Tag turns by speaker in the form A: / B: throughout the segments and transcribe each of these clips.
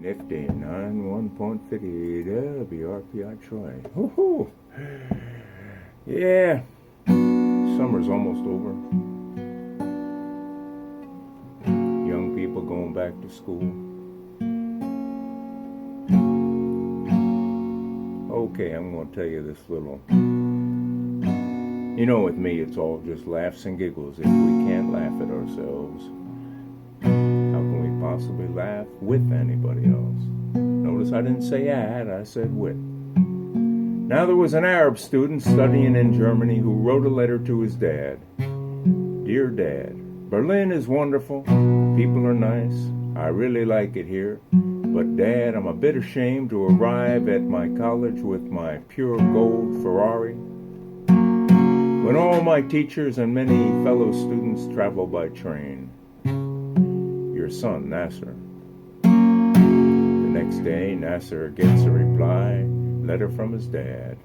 A: Nifty 91.50 WRPI Troy. Woohoo! Yeah, summer's almost over. Young people going back to school. Okay, I'm going to tell you this little. You know, with me, it's all just laughs and giggles. If we can't laugh at ourselves, how can we possibly laugh with anybody else? Notice I didn't say at, I said with. Now there was an Arab student studying in Germany who wrote a letter to his dad. Dear Dad, Berlin is wonderful, people are nice, I really like it here, but Dad, I'm a bit ashamed to arrive at my college with my pure gold Ferrari when all my teachers and many fellow students travel by train. Your son, Nasser. The next day, Nasser gets a reply letter from his dad.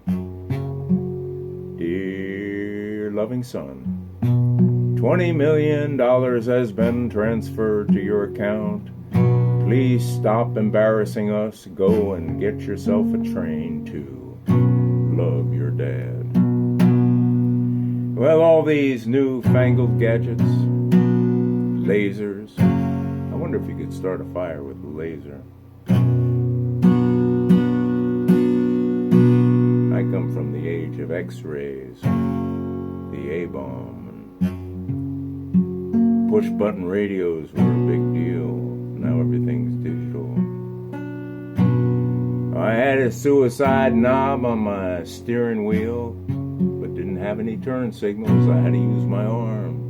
A: Dear loving son, $20 million has been transferred to your account. Please stop embarrassing us. Go and get yourself a train to love your dad. Well, all these new-fangled gadgets, lasers. I wonder if you could start a fire with a laser. I come from the age of X-rays, the A-bomb, and push-button radios were a big deal. Now everything's digital. I had a suicide knob on my steering wheel, but didn't have any turn signals. I had to use my arm.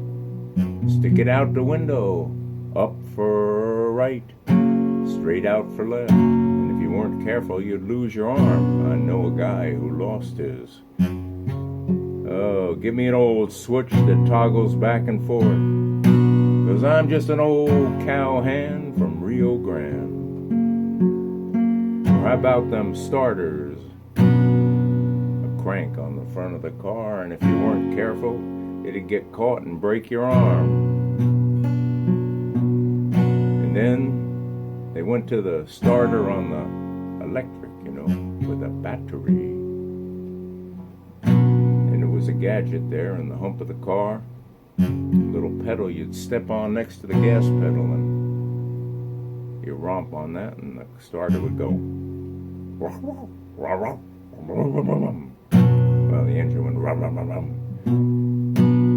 A: Stick it out the window, up for right, straight out for left. And if you weren't careful, you'd lose your arm. I know a guy who lost his. Oh, give me an old switch that toggles back and forth, 'cause I'm just an old cowhand from Rio Grande. Or how about them starters? A crank on the front of the car, and if you weren't careful, it'd get caught and break your arm. And then they went to the starter on the electric, with a battery. And there was a gadget there in the hump of the car. A little pedal you'd step on next to the gas pedal, and you romp on that, and the starter would go. Well, the engine went.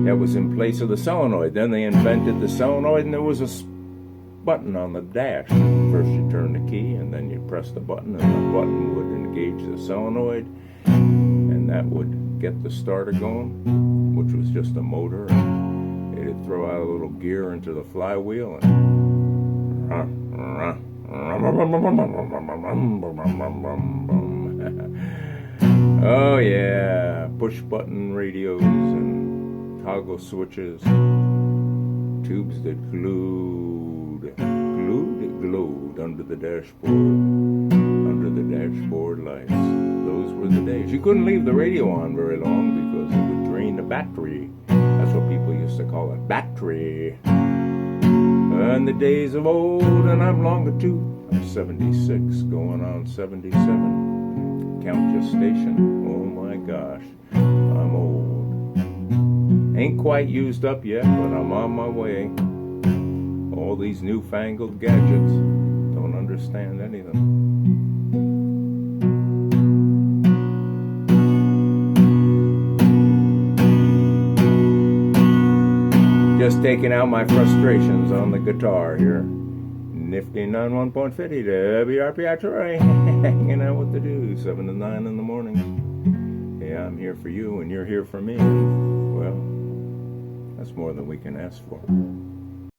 A: That was in place of the solenoid. Then they invented the solenoid, and there was a button on the dash. First you turn the key, and then you press the button, and the button would engage the solenoid, and that would get the starter going, which was just a motor. It'd throw out a little gear into the flywheel, and oh yeah, push button radios and toggle switches, tubes that glowed under the dashboard lights. Those were the days. You couldn't leave the radio on very long because it would drain the battery. That's what people used to call it, battery. And the days of old, and I'm longitude. I'm 76, going on 77. Count your station. Oh my gosh, I'm old. Ain't quite used up yet, but I'm on my way. All these newfangled gadgets, don't understand any of them. Just taking out my frustrations on the guitar here. Nifty 91.50 WRPI Troy, hanging out with the dudes, 7 to 9 in the morning. Yeah, I'm here for you and you're here for me. Well, that's more than we can ask for.